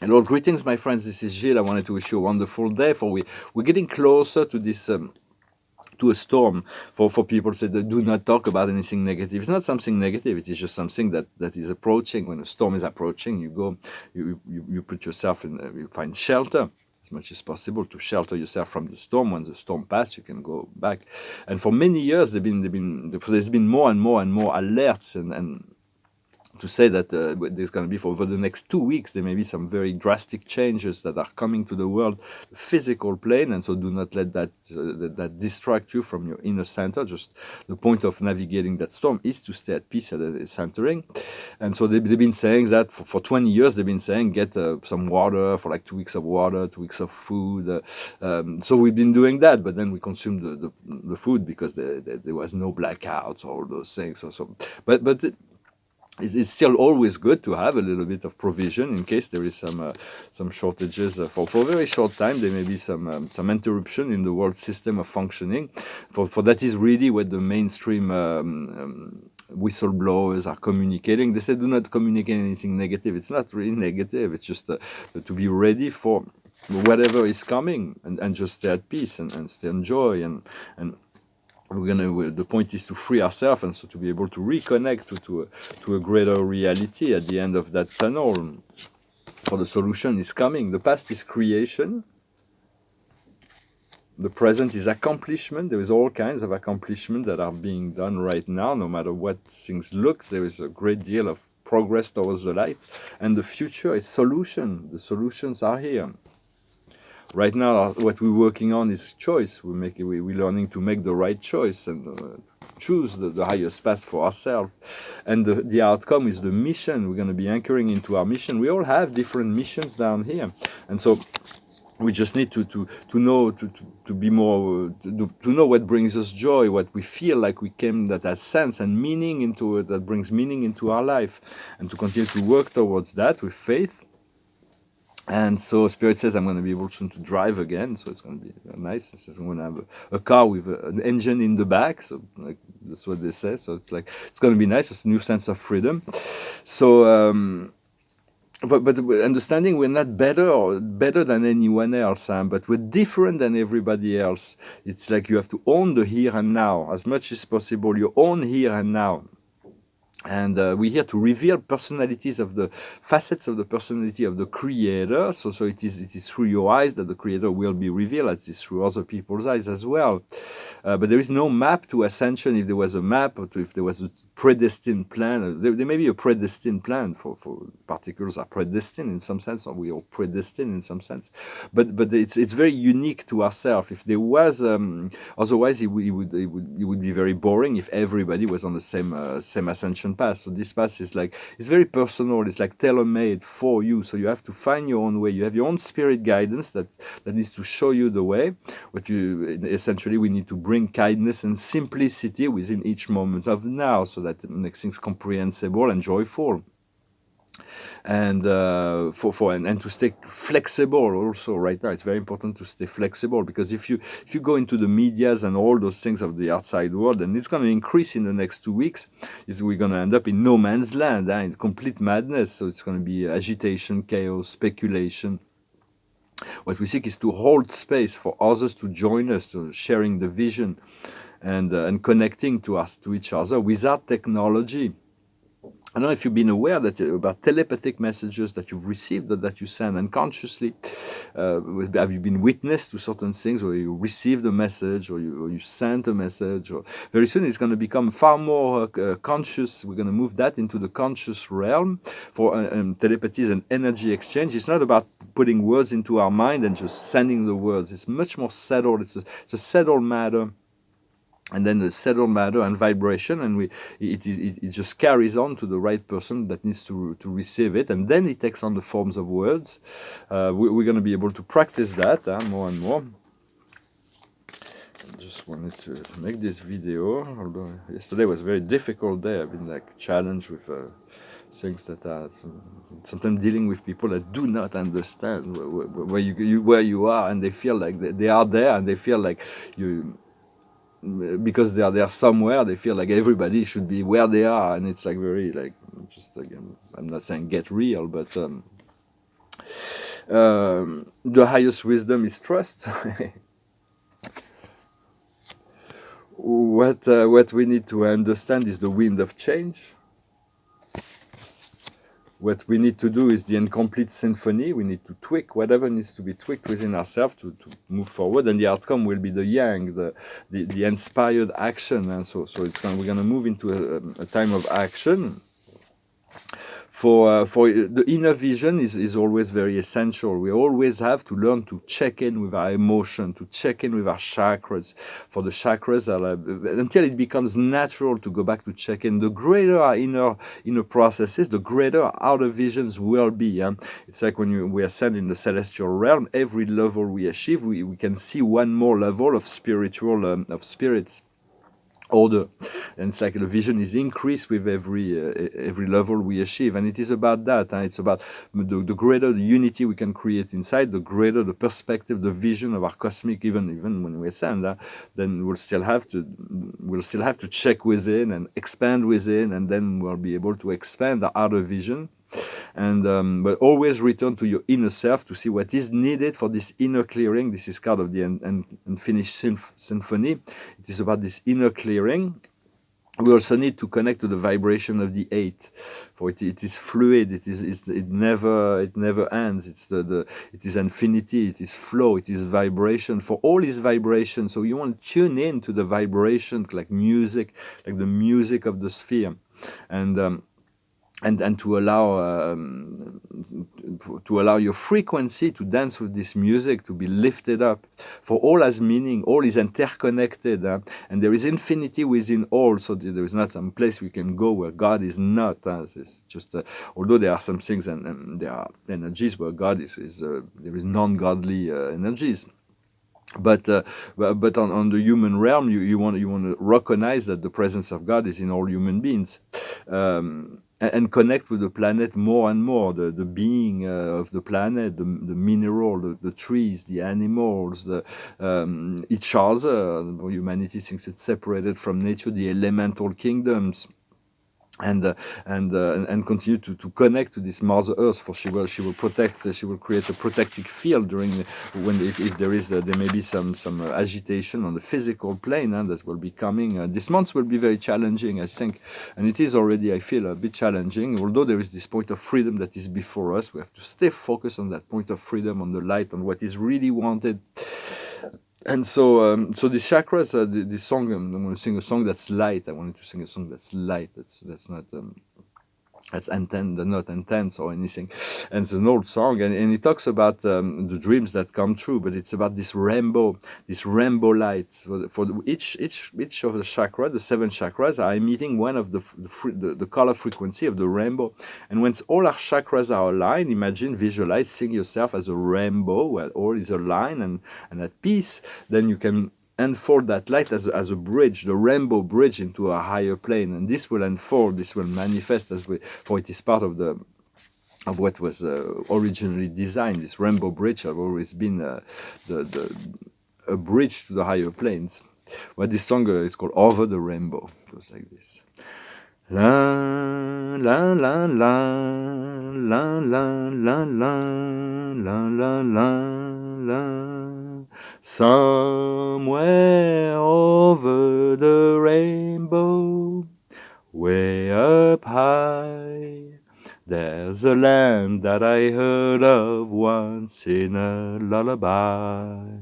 Hello, greetings, my friends. This is Gilles. I wanted to wish you a wonderful day. We're getting closer to this to a storm. For people say that do not talk about anything negative. It's not something negative. It is just something that is approaching. When a storm is approaching, you put yourself in. You find shelter as much as possible to shelter yourself from the storm. When the storm passes, you can go back. And for many years, there's been more and more and more alerts and to say that there's going to be for over the next 2 weeks, there may be some very drastic changes that are coming to the world, physical plane, and so do not let that distract you from your inner center. Just the point of navigating that storm is to stay at peace at the centering. And so they've been saying that for 20 years, they've been saying get some water for like 2 weeks of water, 2 weeks of food. So we've been doing that, but then we consumed the food because there was no blackouts or all those things. But it's still always good to have a little bit of provision in case there is some shortages. For a very short time, there may be some interruption in the world system of functioning. For that is really what the mainstream whistleblowers are communicating. They say do not communicate anything negative. It's not really negative. It's just to be ready for whatever is coming and just stay at peace and stay in joy and the point is to free ourselves and so to be able to reconnect to a greater reality at the end of that tunnel. For the solution is coming. The past is creation. The present is accomplishment. There is all kinds of accomplishment that are being done right now. No matter what things look, there is a great deal of progress towards the light. And the future is solution. The solutions are here. Right now, what we're working on is choice. We're learning to make the right choice and choose the highest path for ourselves. And the outcome is the mission. We're going to be anchoring into our mission. We all have different missions down here. And so we just need to know to be more to know what brings us joy, what we feel like we came that has sense and meaning into it, that brings meaning into our life, and to continue to work towards that with faith. And so Spirit says I'm going to be able soon to drive again, so it's going to be nice. It says I'm going to have a car with an engine in the back, so like that's what they say. So it's like it's going to be nice. It's a new sense of freedom. So, but understanding we're not better than anyone else, but we're different than everybody else. It's like you have to own the here and now as much as possible. You own here and now. And we're here to reveal personalities of the facets of the personality of the Creator. So it is through your eyes that the Creator will be revealed, as it is through other people's eyes as well. But there is no map to ascension. If there was a map, or if there was a predestined plan, there may be a predestined plan for particles are predestined in some sense, or we are predestined in some sense. But it's very unique to ourselves. If there was, otherwise it would be very boring if everybody was on the same ascension path. So this path is like, it's very personal. It's like tailor-made for you. So you have to find your own way. You have your own spirit guidance that needs to show you the way. Essentially, we need to bring kindness and simplicity within each moment of now, so that it makes things comprehensible and joyful. And and to stay flexible also right now. It's very important to stay flexible, because if you go into the medias and all those things of the outside world, and it's going to increase in the next 2 weeks, we're going to end up in no man's land, in complete madness. So it's going to be agitation, chaos, speculation. What we seek is to hold space for others to join us, to sharing the vision and connecting to each other without technology. I don't know if you've been aware about telepathic messages that you've received or that you send unconsciously. Have you been witness to certain things where you received a message or you sent a message? Or very soon it's going to become far more conscious. We're going to move that into the conscious realm for telepathy is an energy exchange. It's not about putting words into our mind and just sending the words. It's much more settled. It's a settled matter. And then the settled matter and vibration, and it just carries on to the right person that needs to receive it, and then it takes on the forms of words. We're going to be able to practice that more and more. I just wanted to make this video, although yesterday was a very difficult day. I've been like challenged with things that are sometimes dealing with people that do not understand where you are, and they feel like they are there, and they feel like you. Because they are there somewhere, they feel like everybody should be where they are, and it's like very like just again, I'm not saying get real, but The highest wisdom is trust. What we need to understand is the wind of change. What we need to do is the incomplete symphony. We need to tweak whatever needs to be tweaked within ourselves to move forward, and the outcome will be the yang, the inspired action. And so we're going to move into a time of action. For the inner vision is always very essential. We always have to learn to check in with our emotion, to check in with our chakras. For the chakras, until it becomes natural to go back to check in, the greater our inner processes, the greater our outer visions will be. It's like when we ascend in the celestial realm, every level we achieve, we can see one more level of spiritual, of spirits. Order, and it's like the vision is increased with every level we achieve, and it is about that. It's about the greater the unity we can create inside, the greater the perspective, the vision of our cosmic. Even when we ascend, then we'll still have to check within and expand within, and then we'll be able to expand our outer vision. And but always return to your inner self to see what is needed for this inner clearing. This is part of the unfinished symphony. It is about this inner clearing. We also need to connect to the vibration of the 8, for it is fluid. It never ends. It is infinity. It is flow. It is vibration. For all is vibration. So you want to tune in to the vibration, like music, like the music of the sphere, and to allow your frequency to dance with this music, to be lifted up. For all has meaning, all is interconnected, and there is infinity within all. So there is not some place we can go where God is not. It's just although there are some things and there are energies where God is there is non-godly energies. But on the human realm, you want to recognize that the presence of God is in all human beings, and connect with the planet more and more. The being of the planet, the mineral, the trees, the animals, each other. Humanity thinks it's separated from nature, the elemental kingdoms. And continue to connect to this Mother Earth, for she will protect. She will create a protective field during if there is there may be some agitation on the physical plane, and that will be coming. This month will be very challenging, I think, and it is already, I feel, a bit challenging. Although there is this point of freedom that is before us, we have to stay focused on that point of freedom, on the light, on what is really wanted. And so the chakras, the song, I'm going to sing a song that's light. I wanted to sing a song that's light. That's not not intense or anything. And it's an old song, and it talks about the dreams that come true, but it's about this rainbow light. For each of the chakra, the 7 chakras, are emitting one of the color frequency of the rainbow. And when all our chakras are aligned, imagine, visualize, seeing yourself as a rainbow where all is aligned and at peace. Then you can unfold that light as a bridge, the rainbow bridge, into a higher plane, and this will unfold, this will manifest for it is part of what was originally designed. This rainbow bridge have always been a bridge to the higher planes. Well, this song is called "Over the Rainbow." It goes like this: La la la la la la la la la la la. Somewhere over the rainbow, way up high, there's a land that I heard of once in a lullaby.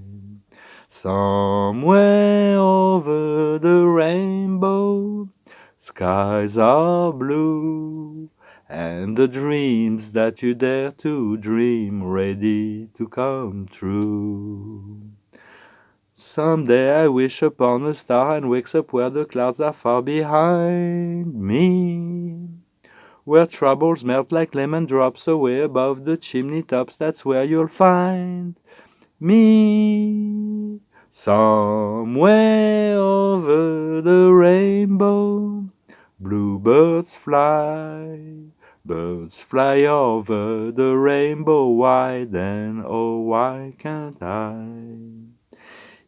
Somewhere over the rainbow, skies are blue, and the dreams that you dare to dream ready to come true. Someday I wish upon a star and wakes up where the clouds are far behind me, where troubles melt like lemon drops away above the chimney tops. That's where you'll find me. Somewhere over the rainbow, bluebirds fly, birds fly over the rainbow. Why then, oh why can't I?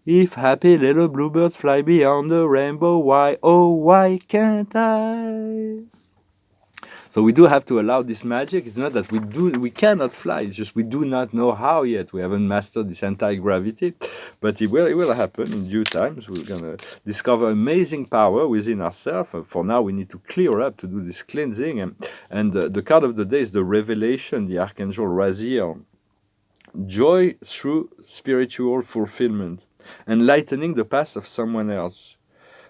If happy little bluebirds fly beyond the rainbow, why, oh why can't I? So we do have to allow this magic. It's not that we cannot fly. It's just we do not know how yet. We haven't mastered this anti-gravity, but it will happen in due time. So we're gonna discover amazing power within ourselves. For now, we need to clear up, to do this cleansing, and the card of the day is the Revelation, the Archangel Raziel. Joy through spiritual fulfillment, enlightening the path of someone else.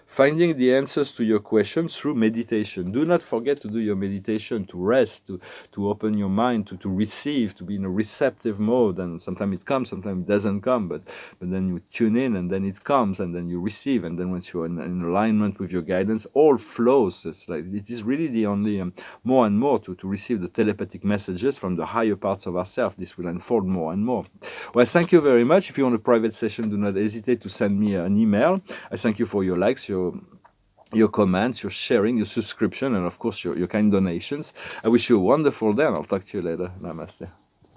Finding the answers to your questions through meditation. Do not forget to do your meditation, to rest, to open your mind, to receive, to be in a receptive mode. And sometimes it comes, sometimes it doesn't come, but then you tune in and then it comes and then you receive. And then once you're in alignment with your guidance, all flows. It's like, it is really the only, more and more to receive the telepathic messages from the higher parts of ourselves. This will unfold more and more. Well, thank you very much. If you want a private session, do not hesitate to send me an email. I thank you for your likes, your comments, your sharing, your subscription, and of course your kind donations. I wish you a wonderful day, and I'll talk to you later. Namaste.